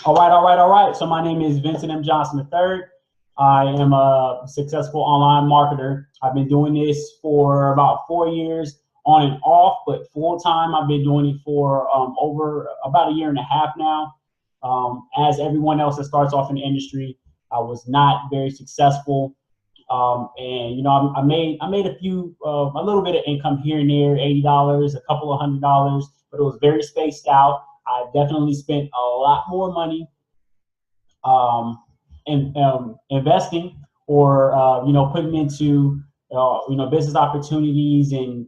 All right. So my name is Vincent M. Johnson III. I am a successful online marketer. I've been doing this for about 4 years on and off, but full time I've been doing it for over about a year and a half now. As everyone else that starts off in the industry, I was not very successful. And I made a little bit of income here and there, $80, a couple of $100, but it was very spaced out. I definitely spent a lot more money in investing or putting into business opportunities and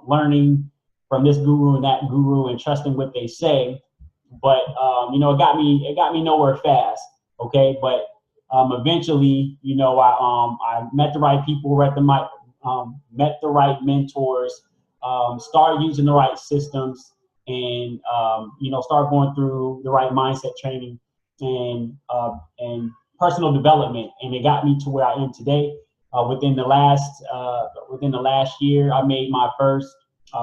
learning from this guru and that guru and trusting what they say. But it got me nowhere fast. Okay, but eventually, I met the right people, met the right mentors, started using the right systems, and start going through the right mindset training and personal development, and it got me to where I am today. Within the last year, I made my first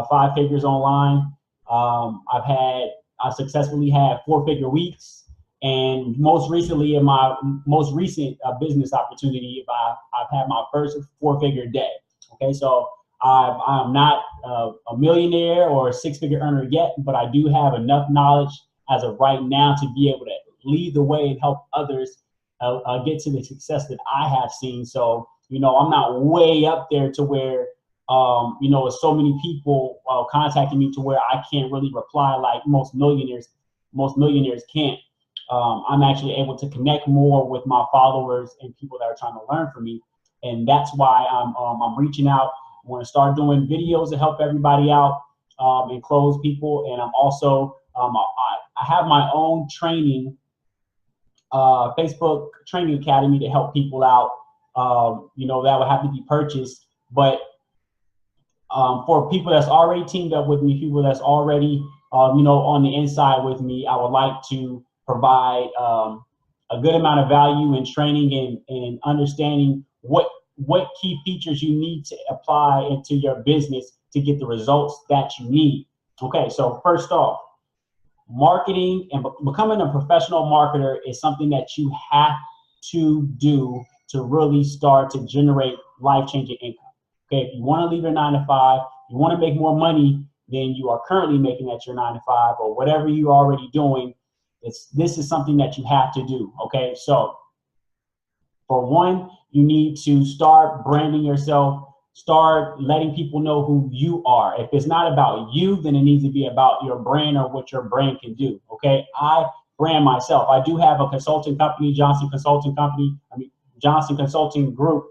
5 figures online. I've successfully had 4 figure weeks, and most recently in my most recent business opportunity, I've had my first 4 figure day. Okay, so I'm not a millionaire or a 6 figure earner yet, but I do have enough knowledge as of right now to be able to lead the way and help others get to the success that I have seen. So, I'm not way up there to where, so many people contacting me to where I can't really reply like most millionaires can't. I'm actually able to connect more with my followers and people that are trying to learn from me. And that's why I'm reaching out. I want to start doing videos to help everybody out and close people. And I'm also, I have my own training Facebook training academy to help people out. That would have to be purchased. But for people that's already teamed up with me, people that's already, on the inside with me, I would like to provide a good amount of value in training and understanding what key features you need to apply into your business to get the results that you need. Okay, so first off, marketing and becoming a professional marketer is something that you have to do to really start to generate life-changing income. Okay, if you want to leave your 9 to 5, you want to make more money than you are currently making at your 9 to 5 or whatever you're already doing, this is something that you have to do. Okay, so for one, you need to start branding yourself. Start letting people know who you are. If it's not about you, then it needs to be about your brand or what your brand can do. Okay, I brand myself. I do have a consulting company, Johnson Consulting Group.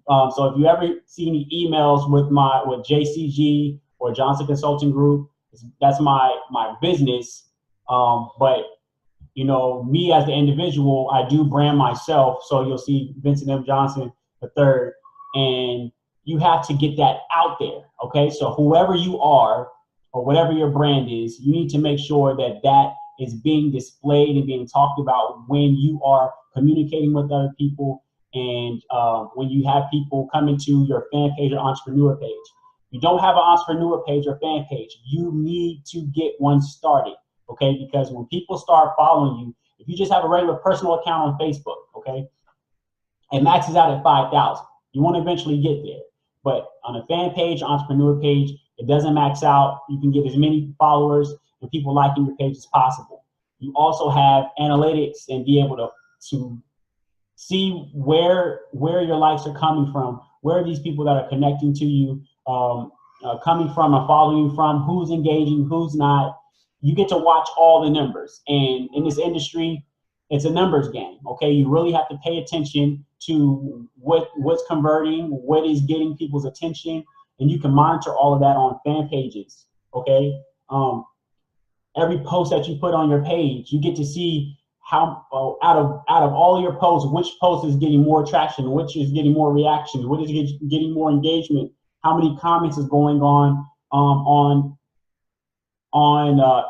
So if you ever see any emails with JCG or Johnson Consulting Group, that's my business. But me as the individual, I do brand myself. So you'll see Vincent M. Johnson III, and you have to get that out there. Okay, so whoever you are or whatever your brand is, you need to make sure that that is being displayed and being talked about when you are communicating with other people and when you have people coming to your fan page or entrepreneur page. If you don't have an entrepreneur page or fan page, you need to get one started. Okay, because when people start following you, if you just have a regular personal account on Facebook, okay, it maxes out at 5,000. You want to eventually get there. But on a fan page, entrepreneur page, it doesn't max out. You can get as many followers and people liking your page as possible. You also have analytics and be able to see where your likes are coming from, where are these people that are connecting to you coming from and following you from, who's engaging, who's not. You get to watch all the numbers. And in this industry, it's a numbers game. Okay, you really have to pay attention to what's converting, what is getting people's attention, and you can monitor all of that on fan pages. Okay, every post that you put on your page, you get to see how out of all your posts, which post is getting more traction, which is getting more reactions, what is getting more engagement, how many comments is going on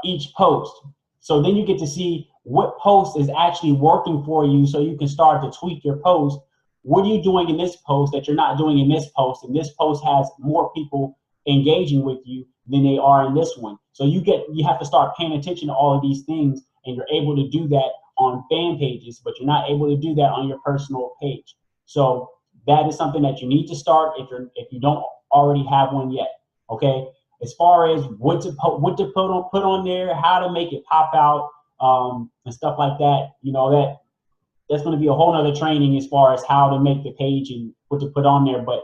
each post. So then you get to see what post is actually working for you, so you can start to tweak your post. What are you doing in this post that you're not doing in this post? And this post has more people engaging with you than they are in this one. So you have to start paying attention to all of these things and you're able to do that on fan pages, but you're not able to do that on your personal page. So that is something that you need to start if you don't already have one yet. Okay. As far as what to put on there, how to make it pop out, and stuff like that, you know, that's going to be a whole nother training as far as how to make the page and what to put on there. But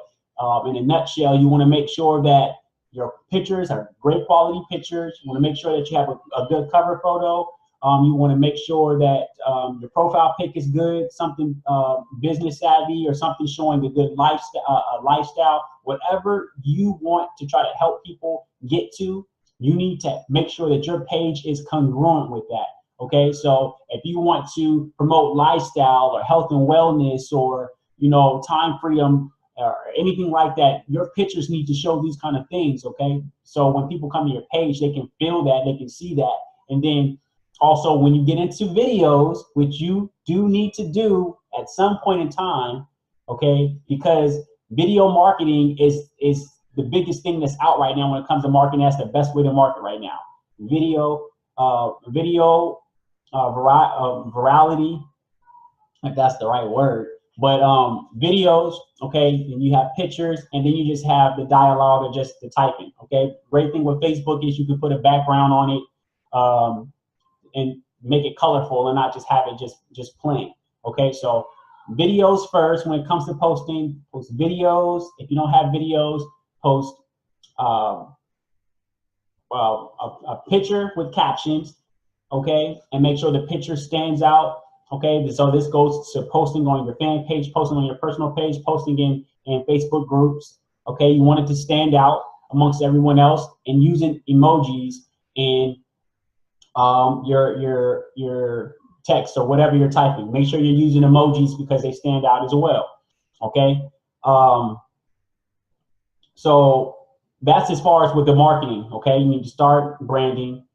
in a nutshell, you want to make sure that your pictures are great quality pictures. You want to make sure that you have a good cover photo. You want to make sure that your profile pic is good, something business savvy or something showing a good lifestyle. Whatever you want to try to help people get to, you need to make sure that your page is congruent with that. Okay, so if you want to promote lifestyle or health and wellness or, you know, time freedom or anything like that, your pictures need to show these kind of things. Okay, so when people come to your page, they can feel that, they can see that. And then also when you get into videos, which you do need to do at some point in time, okay, because video marketing is the biggest thing that's out right now when it comes to marketing. That's the best way to market right now. Video, virality, if that's the right word, but videos, okay, and you have pictures, and then you just have the dialogue or just the typing. Okay, great thing with Facebook is you can put a background on it and make it colorful and not just have it just plain. Okay, so videos first. When it comes to posting, post videos. If you don't have videos, post a picture with captions. Okay, and make sure the picture stands out. Okay, so this goes to posting on your fan page, posting on your personal page, posting in Facebook groups. Okay, you want it to stand out amongst everyone else, and using emojis in your text or whatever you're typing. Make sure you're using emojis because they stand out as well. Okay, so that's as far as with the marketing. Okay, you need to start branding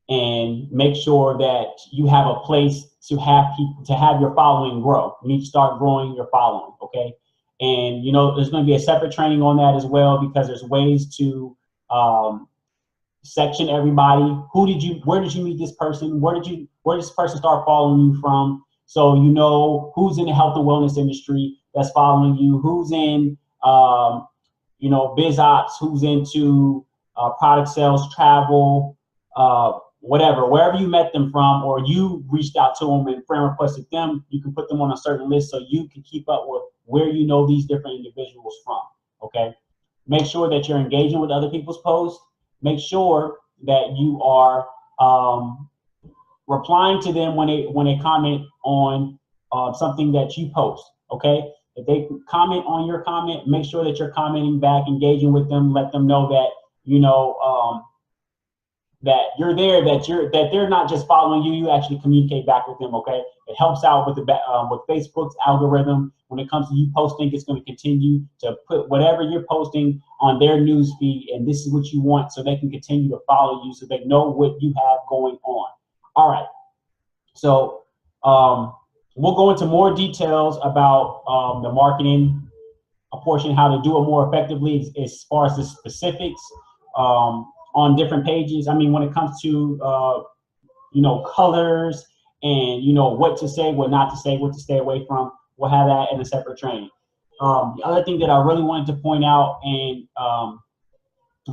and make sure that you have a place to have people, to have your following grow. You need to start growing your following. Okay, and you know there's going to be a separate training on that as well, because there's ways to section everybody. Where did you meet this person? Where did this person start following you from? So you know who's in the health and wellness industry that's following you, who's in you know, biz ops, who's into product sales, travel, whatever, wherever you met them from, or you reached out to them and friend requested them, you can put them on a certain list so you can keep up with where you know these different individuals from. Okay, make sure that you're engaging with other people's posts. Make sure that you are replying to them when they comment on something that you post. Okay, if they comment on your comment, make sure that you're commenting back, engaging with them, let them know that you know that you're there, that they're not just following you. You actually communicate back with them. Okay, it helps out with with Facebook's algorithm. When it comes to you posting, it's going to continue to put whatever you're posting on their news feed, and this is what you want, so they can continue to follow you, so they know what you have going on. All right, so we'll go into more details about the marketing portion, how to do it more effectively as far as the specifics on different pages. I mean, when it comes to you know, colors and you know what to say, what not to say, what to stay away from, we'll have that in a separate training. The other thing that I really wanted to point out and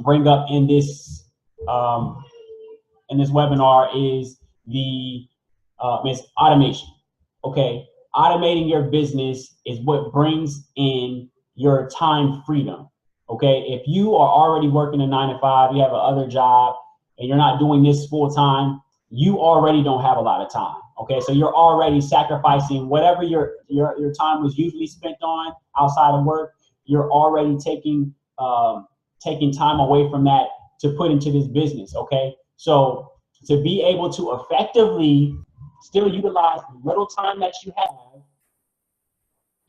bring up in this webinar is is automation. Okay, automating your business is what brings in your time freedom. Okay, if you are already working a 9-to-5, you have another job, and you're not doing this full time, you already don't have a lot of time. Okay, so you're already sacrificing whatever your time was usually spent on outside of work. You're already taking time away from that to put into this business. Okay, so to be able to effectively still utilize the little time that you have,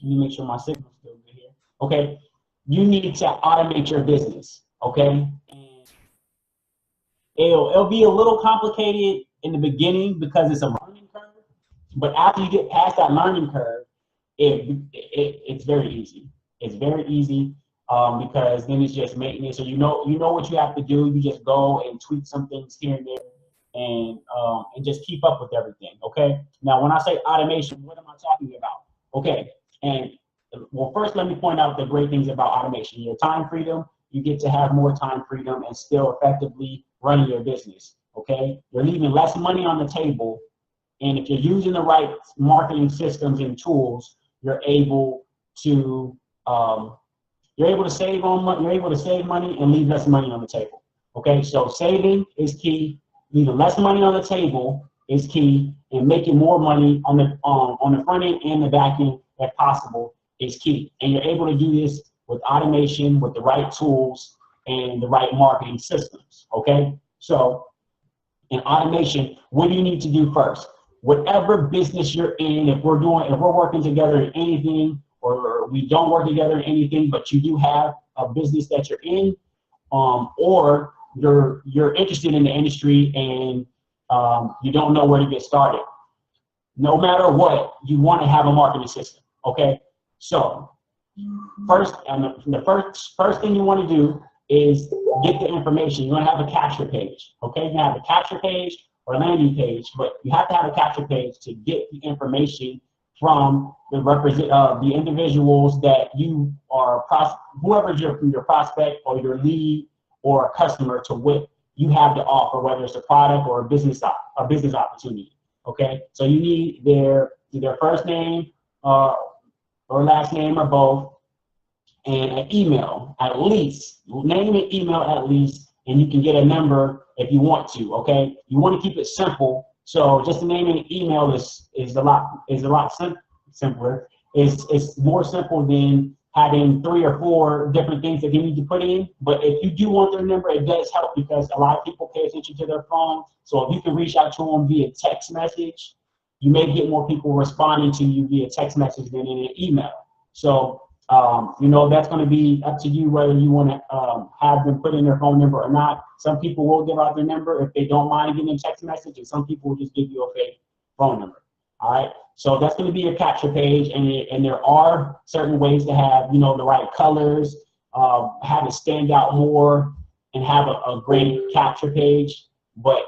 let me make sure my signal's still good here. Okay, you need to automate your business. Okay, and it'll be a little complicated in the beginning because it's a learning curve, but after you get past that learning curve, it's very easy. It's very easy because then it's just maintenance. So you know what you have to do. You just go and tweak some things here and there. and just keep up with everything. Okay. Now, when I say automation, what am I talking about? Okay. And well, first, let me point out the great things about automation. Your time freedom, you get to have more time freedom and still effectively running your business. Okay. You're leaving less money on the table. And if you're using the right marketing systems and tools, you're able to save on money. You're able to save money and leave less money on the table. Okay, so saving is key. Leaving less money on the table is key, and making more money on the front end and the back end, if possible, is key. And you're able to do this with automation, with the right tools and the right marketing systems. Okay, so in automation, what do you need to do first? Whatever business you're in, if we're working together in anything, or we don't work together in anything, but you do have a business that you're in, or you're interested in the industry and you don't know where to get started. No matter what, you want to have a marketing system. Okay, so first, the first thing you want to do is get the information. You want to have a capture page. Okay, you have a capture page or a landing page, but you have to have a capture page to get the information from the individuals that you are, whoever's your prospect or your lead or a customer, to what you have to offer, whether it's a product or a business opportunity. Okay, so you need their first name or last name or both, and an email at least, name and email at least, and you can get a number if you want to. Okay, you want to keep it simple. So just the name and the email is a lot simpler. It's more simple than having 3 or 4 different things that you need to put in. But if you do want their number, it does help, because a lot of people pay attention to their phone. So if you can reach out to them via text message, you may get more people responding to you via text message than in an email. So that's going to be up to you whether you want to have them put in their phone number or not. Some people will give out their number if they don't mind getting a text message, and some people will just give you a fake phone number. All right, so that's going to be your capture page, and there are certain ways to have the right colors, have it stand out more, and have a great capture page. But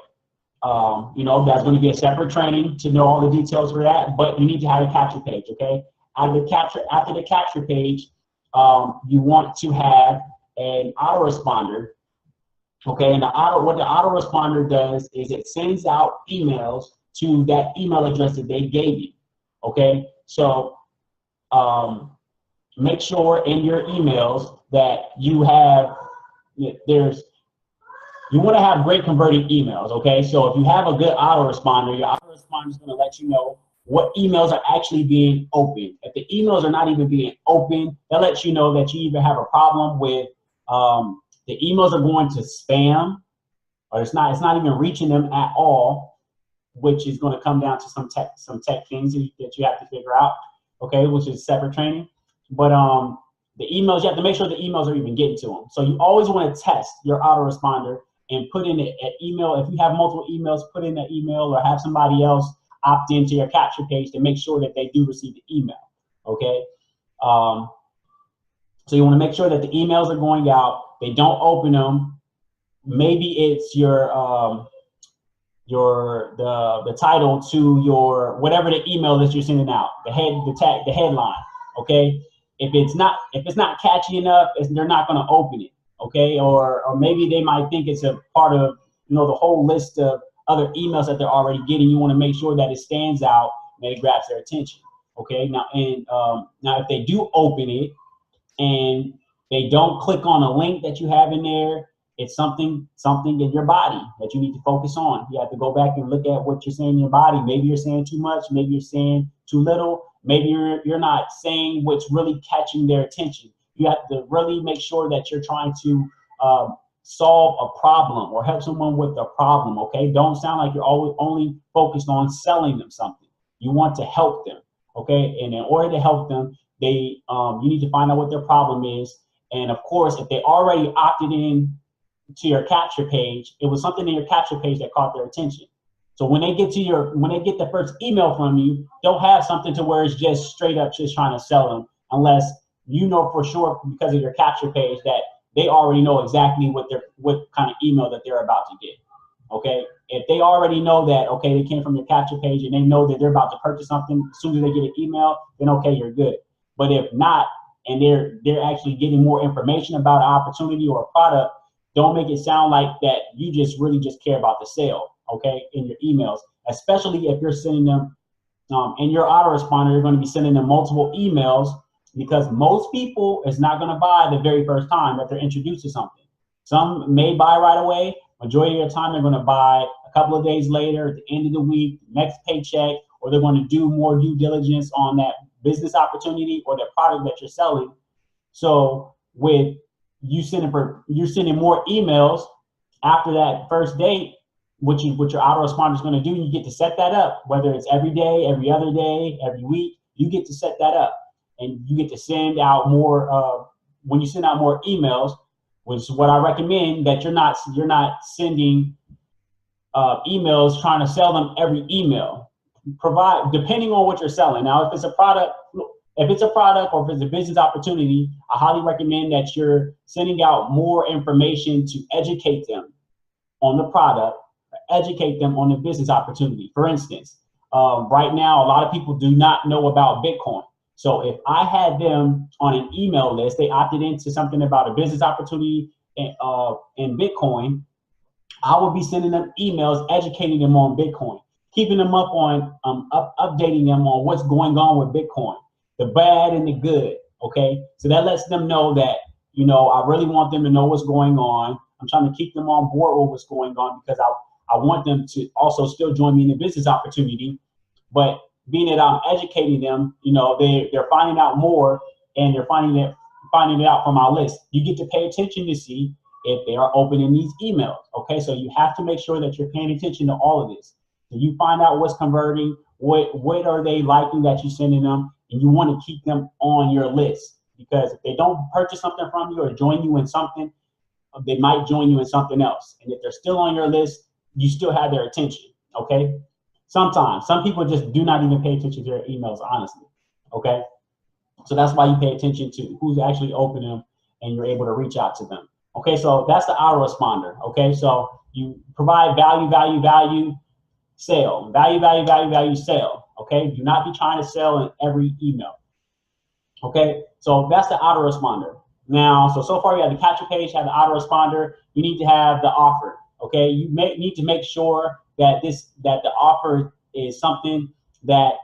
that's going to be a separate training to know all the details for that. But you need to have a capture page. Okay. After the capture page, you want to have an autoresponder. Okay, and what the autoresponder does is it sends out emails to that email address that they gave you. Okay, so make sure in your emails that you want to have great converting emails. Okay, so if you have a good autoresponder, your autoresponder is going to let you know what emails are actually being opened. If the emails are not even being opened, that lets you know that you either have a problem with the emails are going to spam, or it's not even reaching them at all, which is going to come down to some tech things that you have to figure out. Okay, which is separate training. But the emails, you have to make sure the emails are even getting to them. So you always want to test your autoresponder and put in an email. If you have multiple emails, put in that email, or have somebody else opt into your capture page to make sure that they do receive the email. Okay, so you want to make sure that the emails are going out. They don't open them. Maybe it's the title to your whatever the email that you're sending out, the headline. Okay, if it's not catchy enough, they're not going to open it. Okay, or maybe they might think it's a part of the whole list of other emails that they're already getting. You want to make sure that it stands out and it grabs their attention. Okay, now if they do open it and they don't click on a link that you have in there, it's something in your body that you need to focus on. You have to go back and look at what you're saying in your body. Maybe you're saying too much, maybe you're saying too little, maybe you're not saying what's really catching their attention. You have to really make sure that you're trying to solve a problem or help someone with a problem. Okay, don't sound like you're always only focused on selling them something. You want to help them. Okay, and in order to help them, you need to find out what their problem is. And of course, if they already opted in to your capture page, it was something in your capture page that caught their attention. So when they get the first email from you, don't have something to where it's just straight up just trying to sell them, unless you know for sure because of your capture page that they already know exactly what kind of email that they're about to get. Okay, if they already know that, okay, they came from your capture page and they know that they're about to purchase something, as soon as they get an email, then okay, you're good. But if not, and they're actually getting more information about an opportunity or a product, don't make it sound like that you just really just care about the sale, okay, in your emails, especially if you're sending them in your autoresponder, you're going to be sending them multiple emails, because most people is not going to buy the very first time that they're introduced to something. Some may buy right away. Majority of the time, they're going to buy a couple of days later, at the end of the week, next paycheck, or they're going to do more due diligence on that business opportunity or the product that you're selling. So with you're sending more emails after that first date, what your autoresponder is going to do, you get to set that up, whether it's every day, every other day, every week, you get to set that up, and you get to send out more. When you send out more emails, which is what I recommend, that you're not sending emails trying to sell them every email. Provide, depending on what you're selling. Now, if it's a product or if it's a business opportunity, I highly recommend that you're sending out more information to educate them on the product, educate them on the business opportunity. For instance, right now, a lot of people do not know about Bitcoin. So if I had them on an email list, they opted into something about a business opportunity in Bitcoin, I would be sending them emails, educating them on Bitcoin, keeping them up on, updating them on what's going on with Bitcoin, the bad and the good, okay? So that lets them know that, you know, I really want them to know what's going on. I'm trying to keep them on board with what's going on, because I want them to also still join me in the business opportunity. But being that I'm educating them, you know, they're finding out more, and they're finding it out from my list. You get to pay attention to see if they are opening these emails, okay? So you have to make sure that you're paying attention to all of this. So you find out what's converting, what are they liking that you're sending them, and you want to keep them on your list, because if they don't purchase something from you or join you in something, they might join you in something else. And if they're still on your list, you still have their attention, okay? Sometimes, some people just do not even pay attention to their emails, honestly, okay? So that's why you pay attention to who's actually opening them, and you're able to reach out to them. Okay, so that's the autoresponder, okay? So you provide value, sale, value, sale, okay? Do not be trying to sell in every email, okay? So that's the autoresponder. Now, so far you have the capture page, have the autoresponder, you need to have the offer, okay? You need to make sure that the offer is something that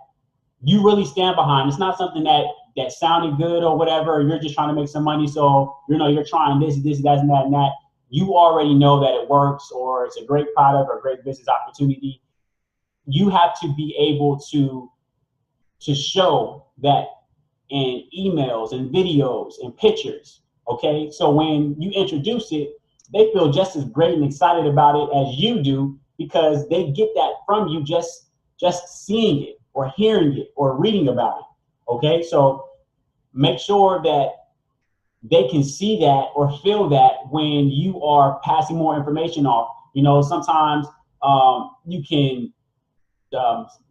you really stand behind. It's not something that sounded good or whatever, or you're just trying to make some money, so you're trying this, that, and that. You already know that it works, or it's a great product or a great business opportunity. You have to be able to show that in emails and videos and pictures, okay? So when you introduce it, they feel just as great and excited about it as you do, because they get that from you just seeing it or hearing it or reading about it, okay? So make sure that they can see that or feel that when you are passing more information off. You know, sometimes you can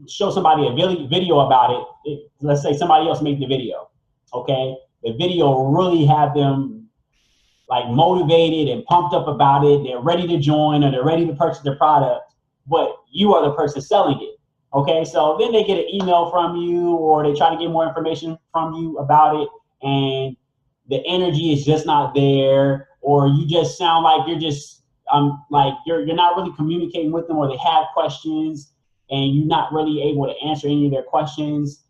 show somebody a video about it. Let's say somebody else made the video, okay? The video will really have them like motivated and pumped up about it. They're ready to join, or they're ready to purchase the product, but you are the person selling it, okay? So then they get an email from you, or they try to get more information from you about it, and the energy is just not there, or you just sound like you're just you're not really communicating with them, or they have questions and you're not really able to answer any of their questions.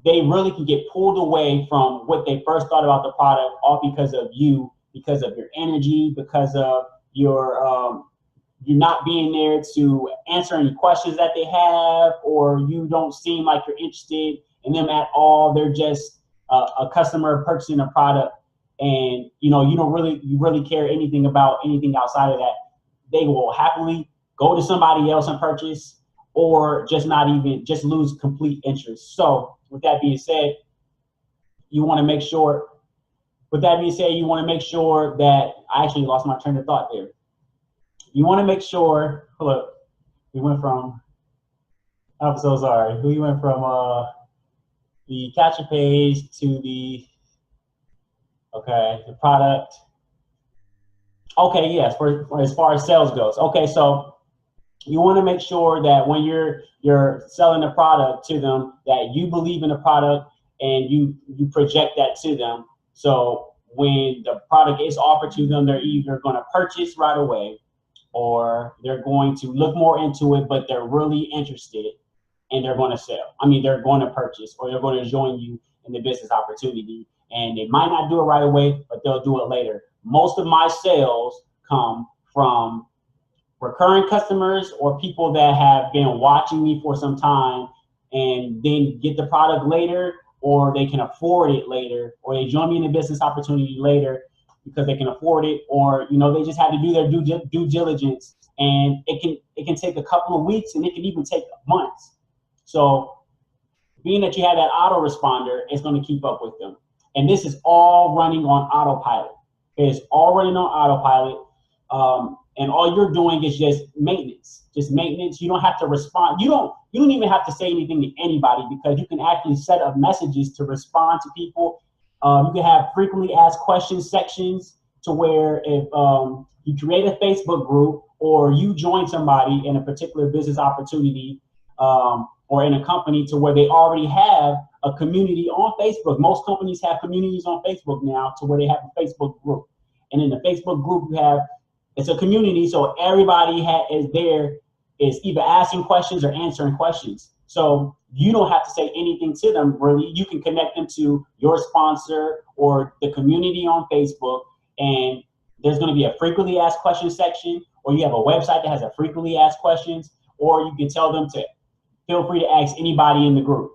They really can get pulled away from what they first thought about the product, all because of you, because of your energy, because of your you're not being there to answer any questions that they have, or you don't seem like you're interested in them at all. They're just a customer purchasing a product, and you don't really care anything about anything outside of that. They will happily go to somebody else and purchase, or just lose complete interest. So with that being said, you want to make sure that I actually lost my train of thought there. You want to make sure, look, we went from, I'm so sorry. We went from the capture page to the product. Okay, yes, for as far as sales goes. Okay, so you want to make sure that when you're selling a product to them, that you believe in the product and you project that to them. So when the product is offered to them, they're either going to purchase right away, or they're going to look more into it, but they're really interested and they're going to sell. I mean, they're going to purchase, or they're going to join you in the business opportunity. And they might not do it right away, but they'll do it later. Most of my sales come from recurring customers or people that have been watching me for some time and then get the product later, or they can afford it later, or they join me in the business opportunity later because they can afford it, or they just have to do their due diligence, and it can take a couple of weeks, and it can even take months. So being that you have that autoresponder, it's going to keep up with them. And this is all running on autopilot. It is all running on autopilot. And all you're doing is just maintenance. You don't have to respond. You don't even have to say anything to anybody, because you can actually set up messages to respond to people. You can have frequently asked questions sections, to where if you create a Facebook group, or you join somebody in a particular business opportunity, or in a company to where they already have a community on Facebook. Most companies have communities on Facebook now, to where they have a Facebook group. And in the Facebook group, it's a community, so everybody is either asking questions or answering questions. So you don't have to say anything to them, really. You can connect them to your sponsor or the community on Facebook, and there's going to be a frequently asked questions section, or you have a website that has a frequently asked questions, or you can tell them to feel free to ask anybody in the group.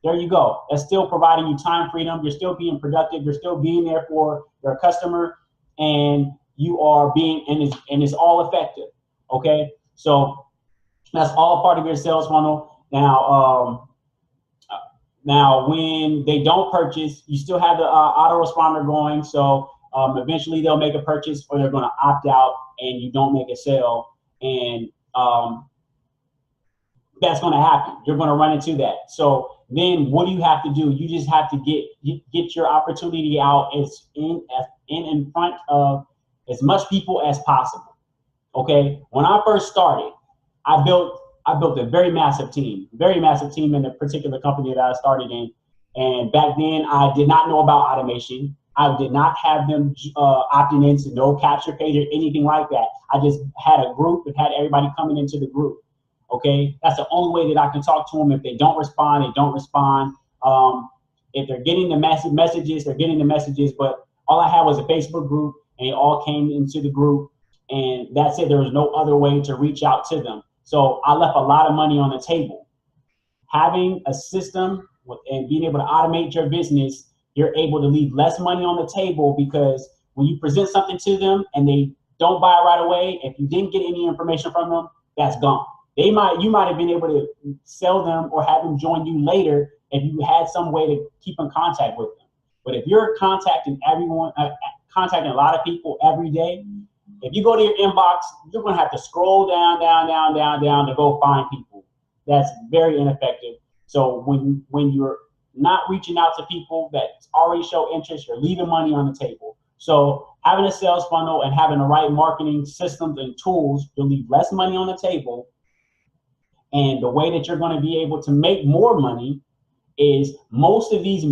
There you go. That's still providing you time freedom. You're still being productive. You're still being there for your customer, and you are being, and it's all effective. Okay, so that's all part of your sales funnel. Now when they don't purchase, you still have the autoresponder going. So eventually they'll make a purchase, or they're going to opt out, and you don't make a sale, and that's going to happen. You're going to run into that. So then what do you have to do? You just have to get your opportunity out in front of as much people as possible. Okay. When I first started, I built a very massive team in the particular company that I started in. And back then I did not know about automation. I did not have them opting into no capture page or anything like that. I just had a group and had everybody coming into the group. Okay, that's the only way that I can talk to them. If they don't respond, they don't respond. If they're getting the messages, they're getting the messages. But all I had was a Facebook group, and they all came into the group, and that's it. There was no other way to reach out to them. So I left a lot of money on the table. Having a system and being able to automate your business, you're able to leave less money on the table, because when you present something to them and they don't buy it right away, if you didn't get any information from them, that's gone. You might have been able to sell them or have them join you later if you had some way to keep in contact with them. But if you're contacting contacting a lot of people every day, if you go to your inbox, you're going to have to scroll down to go find people. That's very ineffective. So when you're not reaching out to people that already show interest, you're leaving money on the table. So having a sales funnel and having the right marketing systems and tools, you'll leave less money on the table. And the way that you're going to be able to make more money is most of these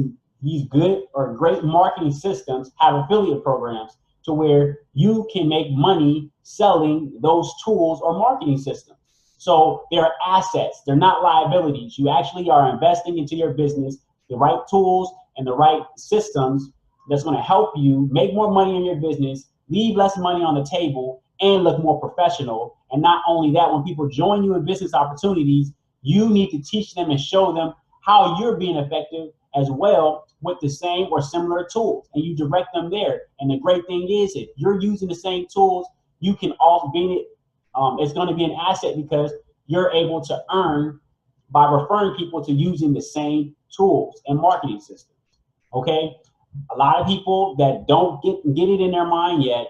good or great marketing systems have affiliate programs, to where you can make money selling those tools or marketing systems. So they're assets, they're not liabilities. You actually are investing into your business the right tools and the right systems that's going to help you make more money in your business, leave less money on the table, and look more professional. And not only that, when people join you in business opportunities, you need to teach them and show them how you're being effective as well with the same or similar tools, and you direct them there. And the great thing is, if you're using the same tools, you can also it's going to be an asset, because you're able to earn by referring people to using the same tools and marketing systems. Okay, a lot of people that don't get it in their mind yet,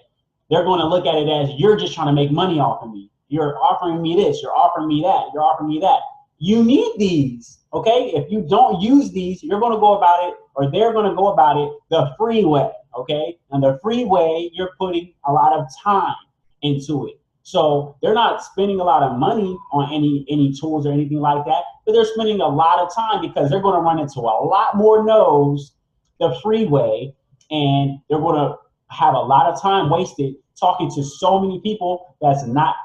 they're going to look at it as, you're just trying to make money off of me. You're offering me this, you're offering me that, you're offering me that. You need these, okay? If you don't use these, you're going to go about it, or they're going to go about it the free way, okay? And the free way, you're putting a lot of time into it. So they're not spending a lot of money on any tools or anything like that, but they're spending a lot of time because they're going to run into a lot more no's the free way, and they're going to have a lot of time wasted talking to so many people that's not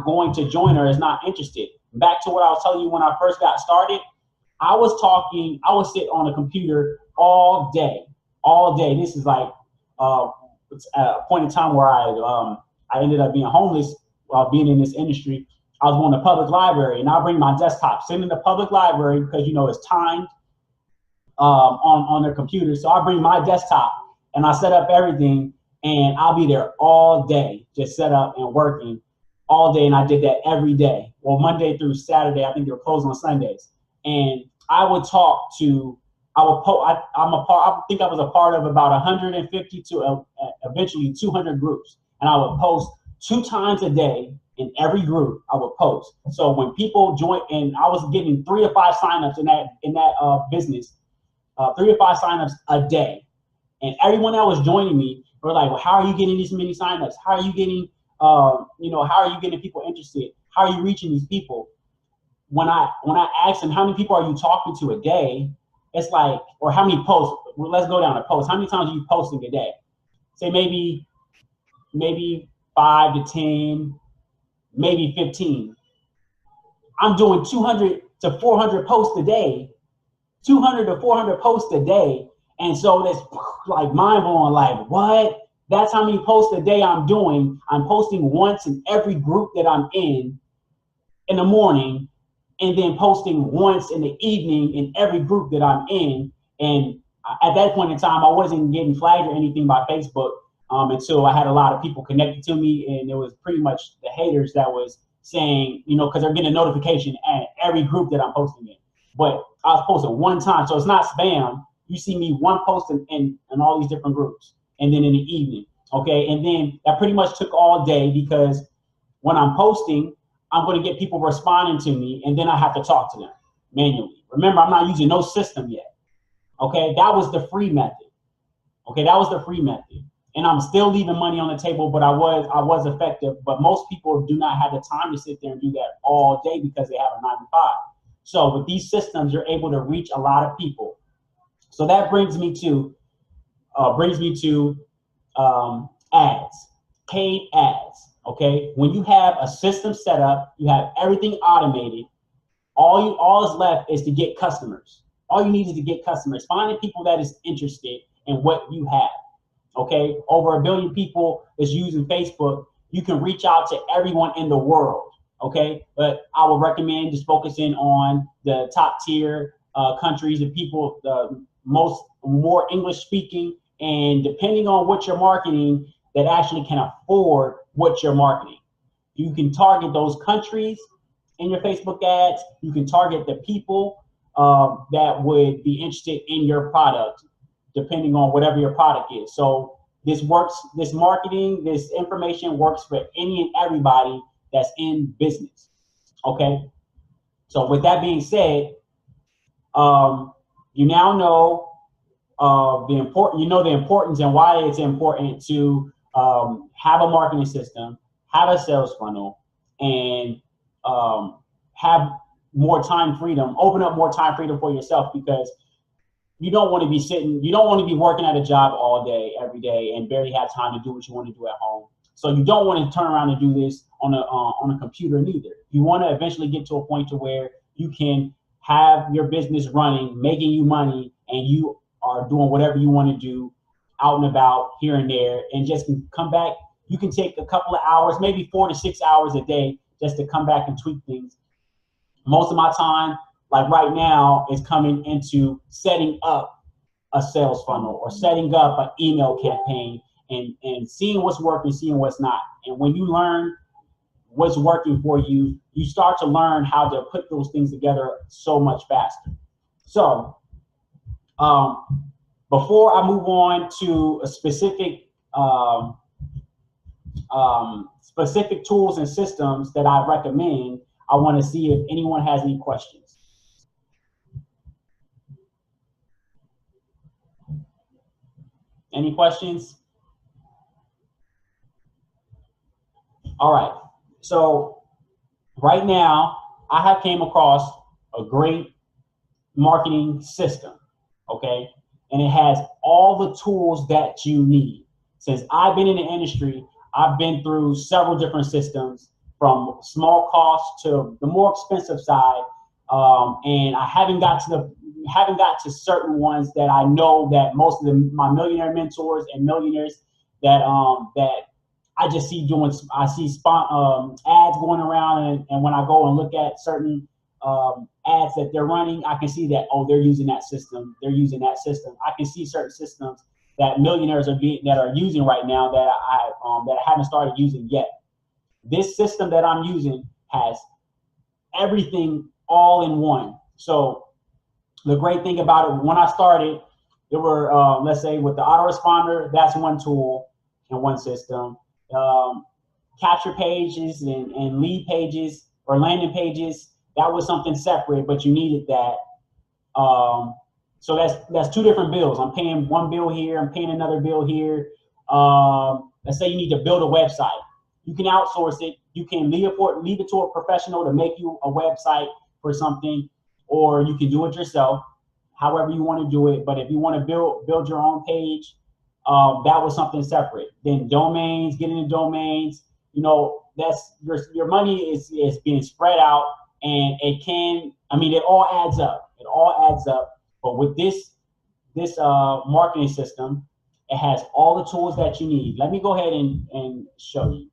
going to join or is not interested. Back to what I was telling you when I first got started, I would sit on a computer all day. This is like a point in time where I ended up being homeless while being in this industry. I was going to public library, and I bring my desktop, sitting in the public library because it's timed on their computer. So I bring my desktop and I set up everything, and I'll be there all day, just set up and working all day. And I did that every day. Well, Monday through Saturday, I think they were closed on Sundays. And I would talk to, I think I was a part of about 150 to eventually 200 groups. And I would post 2 times a day in every group. I would post. So when people join, and I was getting 3 to 5 signups in that business, 3 to 5 signups a day. And everyone that was joining me were like, well, how are you getting these many signups? How are you getting, how are you getting people interested? How are you reaching these people? When I asked them, how many people are you talking to a day? It's like, or how many posts? Well, let's go down to posts. How many times are you posting a day? Say maybe 5 to 10, maybe 15. I'm doing 200 to 400 posts a day. 200 to 400 posts a day. And so that's like mind blowing, like what? That's how many posts a day I'm doing. I'm posting once in every group that I'm in the morning, and then posting once in the evening in every group that I'm in. And at that point in time, I wasn't getting flagged or anything by Facebook until I had a lot of people connected to me. And it was pretty much the haters that was saying, because they're getting a notification at every group that I'm posting in. But I was posting one time, so it's not spam. You see me one post in all these different groups, and then in the evening, okay? And then that pretty much took all day, because when I'm posting, I'm going to get people responding to me, and then I have to talk to them manually. Remember, I'm not using no system yet, okay? That was the free method, okay? That was the free method. And I'm still leaving money on the table, but I was effective. But most people do not have the time to sit there and do that all day because they have a 9 to 5. So with these systems, you're able to reach a lot of people. So that brings me to ads, paid ads. Okay, when you have a system set up, you have everything automated. All is left is to get customers. All you need is to get customers. Finding people that is interested in what you have. Okay, over 1 billion people is using Facebook. You can reach out to everyone in the world. Okay, but I would recommend just focusing on the top tier countries, the people, the more English speaking, and depending on what you're marketing, that actually can afford what you're marketing. You can target those countries in your Facebook ads. You can target the people that would be interested in your product, depending on whatever your product is. So this marketing, this information works for any and everybody that's in business. Okay. So with that being said, you now know the importance and why it's important to have a marketing system, have a sales funnel, and have more time freedom, open up more time freedom for yourself, because you don't want to be working at a job all day, every day, and barely have time to do what you want to do at home. So you don't want to turn around and do this on a computer neither. You want to eventually get to a point to where you can have your business running, making you money, and you are doing whatever you want to do out and about here and there, and just come back. You can take a couple of hours, maybe 4 to 6 hours a day, just to come back and tweak things. Most of my time, like right now, is coming into setting up a sales funnel or setting up an email campaign and seeing what's working, seeing what's not. And when you learn what's working for you, you start to learn how to put those things together so much faster. So before I move on to a specific tools and systems that I recommend, I want to see if anyone has any questions. Any questions? All right. So right now, I have came across a great marketing system, okay? And it has all the tools that you need. Since I've been in the industry, I've been through several different systems from small cost to the more expensive side. And I haven't got to certain ones that I know that most of my millionaire mentors and millionaires that I just see doing. I see ads going around, and when I go and look at certain ads that they're running, I can see that, oh, they're using that system. They're using that system. I can see certain systems that millionaires are using right now that I haven't started using yet. This system that I'm using has everything all in one. So the great thing about it, when I started, there were, let's say with the autoresponder, that's one tool and one system. Capture pages and lead pages or landing pages, that was something separate, but you needed that. So that's two different bills. I'm paying one bill here, I'm paying another bill here. Let's say you need to build a website. You can outsource it. You can leave it to a professional to make you a website for something, or you can do it yourself, however you want to do it. But if you want to build your own page, that was something separate. Then domains, getting the domains, you know, that's your money is being spread out, and it all adds up. It all adds up. But with this marketing system, it has all the tools that you need. Let me go ahead and show you.